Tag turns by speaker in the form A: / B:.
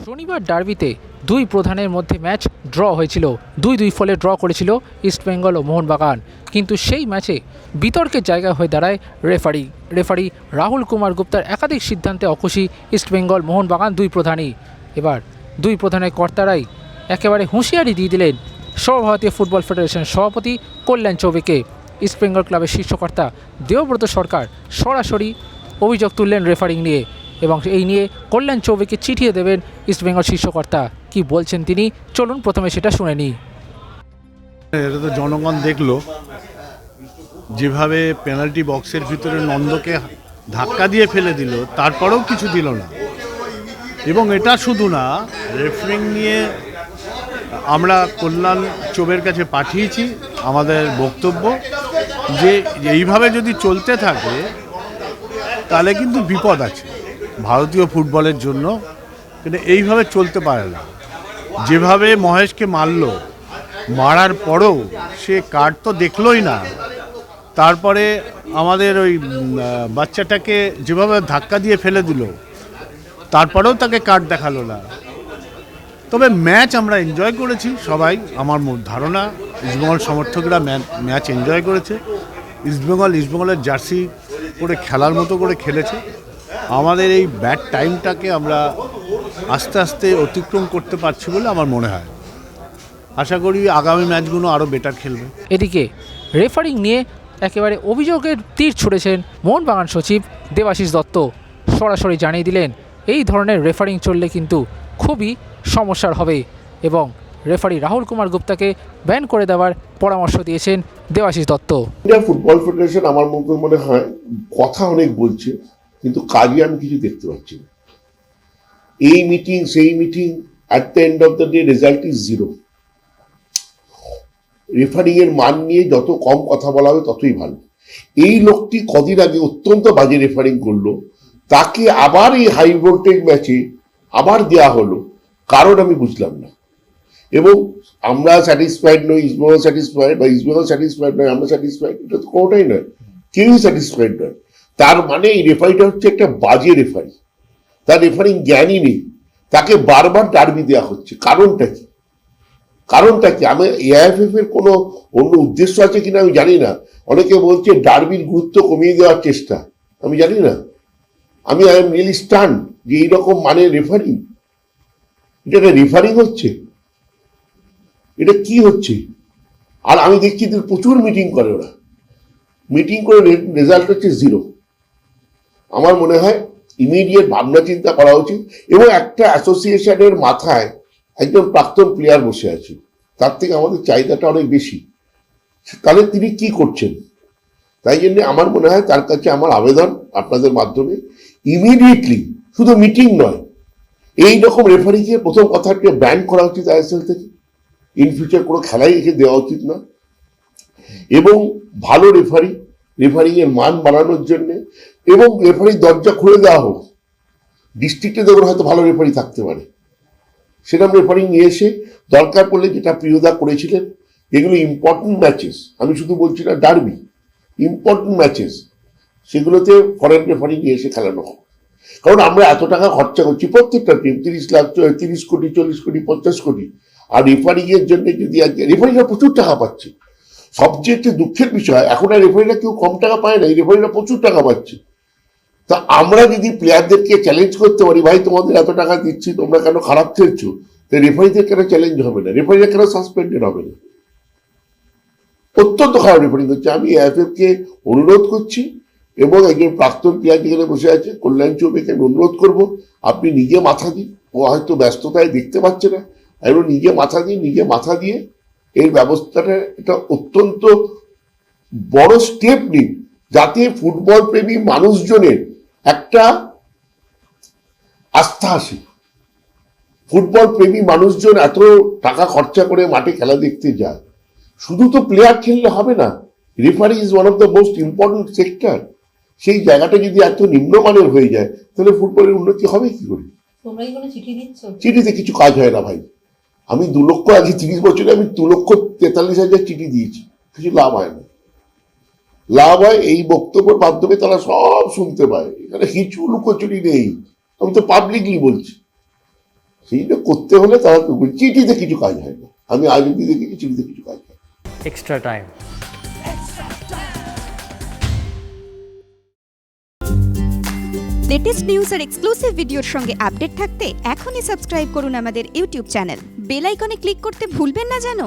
A: শনিবার ডার্বিতে দুই প্রধানের মধ্যে ম্যাচ ড্র হয়েছিল। 2-2 ফলে ড্র করেছিল ইস্টবেঙ্গল ও মোহনবাগান। কিন্তু সেই ম্যাচে বিতর্কের জায়গা হয়ে দাঁড়ায় রেফারি রাহুল কুমার গুপ্তার একাধিক সিদ্ধান্তে অখুশি ইস্টবেঙ্গল মোহনবাগান দুই প্রধানই। এবার দুই প্রধানের কর্তারাই একেবারে হুঁশিয়ারি দিয়ে দিলেন সর্বভারতীয় ফুটবল ফেডারেশনের সভাপতি কল্যাণ চৌবেকে। ইস্টবেঙ্গল ক্লাবের শীর্ষকর্তা দেবব্রত সরকার সরাসরি অভিযোগ তুললেন রেফারিং নিয়ে এবং এই নিয়ে কল্যাণ চৌবেকে চিঠিয়ে দেবেন ইস্টবেঙ্গল শীর্ষকর্তা। কি বলছেন তিনি, চলুন প্রথমে সেটা শুনে নিই।
B: এটা তো জনগণ দেখলো যেভাবে পেনাল্টি বক্সের ভিতরে নন্দকে ধাক্কা দিয়ে ফেলে দিল, তারপরেও কিছু দিল না। এবং এটা শুধু না, রেফারিং নিয়ে আমরা কল্যাণ চৌবের কাছে পাঠিয়েছি আমাদের বক্তব্য যে এইভাবে যদি চলতে থাকে তাহলে কিন্তু বিপদ আছে ভারতীয় ফুটবলের জন্য। কিন্তু এইভাবে চলতে পারে না। যেভাবে মহেশকে মারার পরেও সে কার্ড তো দেখলোই না, তারপরে আমাদের ওই বাচ্চাটাকে যেভাবে ধাক্কা দিয়ে ফেলে দিল, তারপরেও তাকে কার্ড দেখালো না। তবে ম্যাচ আমরা এনজয় করেছি সবাই, আমার ধারণা ইস্টবেঙ্গল সমর্থকরা ম্যাচ এনজয় করেছে। ইস্টবেঙ্গলের জার্সি করে খেলার মতো করে খেলেছে। আমাদের এই ব্যাড টাইমটাকে আমরা আস্তে আস্তে অতিক্রম করতে পারছি বলে আমার মনে হয়। আশা করি আগামী ম্যাচগুলো আরও বেটার খেলবে।
A: এদিকে রেফারিং নিয়ে একেবারে অভিযোগের তীর ছুড়েছেন মোহনবাগান সচিব দেবাশিস দত্ত। সরাসরি জানিয়ে দিলেন এই ধরনের রেফারিং চললে কিন্তু খুবই সমস্যার হবে এবং রেফারি রাহুল কুমার গুপ্তাকে ব্যান করে দেওয়ার পরামর্শ দিয়েছেন Debashis Dutta.
C: India football federation আমার মনে হয় কথা অনেক বলছে, কিন্তু কাজে আমি কিছু দেখতে পাচ্ছি না। এই মিটিং সেই meeting, at the end of the day result is zero. Referring এর মান নিয়ে যত কম কথা বলা হবে ততই ভালো। এই লোকটি কদিন আগে অত্যন্ত বাজে রেফারিং করলো, তাকে আবার এই হাই ভোল্টেজ ম্যাচে আবার দেওয়া হলো, কারণ আমি বুঝলাম না। এবং আমরা স্যাটিসফাইড নই, ইস্টবেঙ্গল স্যাটিসফাইড বা ইস্টবেঙ্গল স্যাটিসফাইড নয়, আমরা স্যাটিসফাইড, এটা তো কোনোটাই নয়। কেউই স্যাটিসফাইড নয়। তার মানে এই রেফারিটা হচ্ছে একটা বাজে রেফারি, তার রেফারিং জ্ঞানই নেই, তাকে বারবার ডার্বি দেওয়া হচ্ছে। কারণটা কি? আমি এআইএফএফ এর কোনো অন্য উদ্দেশ্য আছে কিনা আমি জানি না। অনেকে বলছে ডার্বির গুরুত্ব কমিয়ে দেওয়ার চেষ্টা, আমি জানি না। আই এম রিয়েলি স্টান যে এইরকম মানে রেফারিং, এটা একটা রেফারিং হচ্ছে, এটা কি হচ্ছে? আর আমি দেখছি প্রচুর মিটিং করে, ওরা মিটিং করে রেজাল্ট হচ্ছে জিরো। আমার মনে হয় ইমিডিয়েট ভাবনা চিন্তা করা উচিত। এবং একটা অ্যাসোসিয়েশনের মাথায় একজন প্রাক্তন প্লেয়ার বসে আছে, তার থেকে আমাদের চাহিদাটা অনেক বেশি। তাহলে তিনি কি করছেন? তাই জন্য আমার মনে হয় তার কাছে আমার আবেদন আপনাদের মাধ্যমে, ইমিডিয়েটলি, শুধু মিটিং নয়, এই রকম রেফারিকে প্রথম কথাটা ব্যান করা উচিত আইএসএল থেকে। ইন ফিউচার কোনো খেলাই একে দেওয়া উচিত না। এবং ভালো রেফারিং এর মান বাড়ানোর জন্য, এবং রেফারির দরজা খুলে দেওয়া হোক। ডিস্ট্রিক্টে দেখুন হয়তো ভালো রেফারি থাকতে পারে, সেরকম রেফারিং নিয়ে এসে দরকার পড়লে, যেটা প্রিয়দা করেছিলেন, যেগুলো ইম্পর্টেন্ট ম্যাচেস, আমি শুধু বলছি না ডার্বি, ইম্পর্টেন্ট ম্যাচেস, সেগুলোতে ফরেন রেফারিং নিয়ে এসে খেলানো হোক। কারণ আমরা এত টাকা খরচা করছি প্রত্যেকটা টিম, 30 লাখ, 30 কোটি, 40 কোটি, 50 কোটি। আর রেফারিং এর জন্য যদি আজকে রেফারিরা প্রচুর টাকা পাচ্ছে, সবচেয়ে দুঃখের বিষয় এখন আর রেফারিরা কেউ কম টাকা পায় না, এই রেফারিরা প্রচুর টাকা পাচ্ছে। তা আমরা যদি প্লেয়ারদেরকে চ্যালেঞ্জ করতে পারি, ভাই তোমাদের এত টাকা দিচ্ছি, তোমরা কেন খারাপ খেলছো, তো রেফারিদের কেন চ্যালেঞ্জ হবে না, রেফারিরা কেন সাসপেন্ডেড হবে না? অত্যন্ত খারাপ রেফারিং হচ্ছে। আমি এআইএফএফ কে অনুরোধ করছি, এবং একজন প্রাক্তন প্লেয়ার যেখানে বসে আছে কল্যাণ চৌবেকে আমি অনুরোধ করবো, আপনি নিজে মাথা দিন। ও হয়তো ব্যস্ততায় দেখতে পাচ্ছে না, এবং নিজে মাথা দিয়ে এর ব্যবস্থাটা এটা অত্যন্ত বড় স্টেপ নিন, যাতে ফুটবল প্রেমী মানুষজনের একটা আস্থা আসে। ফুটবল প্রেমী মানুষজন এত টাকা খরচা করে মাঠে খেলা দেখতে যায়, শুধু তো প্লেয়ার খেললে হবে না, referee is one of the most important sector. সেই জায়গাটা যদি এত নিম্নমানের হয়ে যায়, তাহলে ফুটবলের উন্নতি হবে কি করে? চিঠিতে কিছু কাজ হয় না ভাই। আমি 2 লক্ষ, আগে 30 বছরে আমি 2,43,000 চিঠি দিয়েছি, কিছু লাভ হয় না। লাভ হয় এই বক্তব্যের মাধ্যমে, তারা সব শুনতে পায়, এখানে কিছু লুকোচুরি নেই। আমি তো পাবলিকলি বলছি, সেইটা করতে হলে তারা চিঠিতে কিছু কাজ হয় না। আমি আজ অব্দি দেখেছি চিঠিতে কিছু কাজ হয়।
D: extra time.
E: লেটেস্ট নিউজ আর এক্সক্লুসিভ ভিডিওর সঙ্গে আপডেট থাকতে এখনই সাবস্ক্রাইব করুন আমাদের ইউটিউব চ্যানেল। বেল আইকনে ক্লিক করতে ভুলবেন না যেন।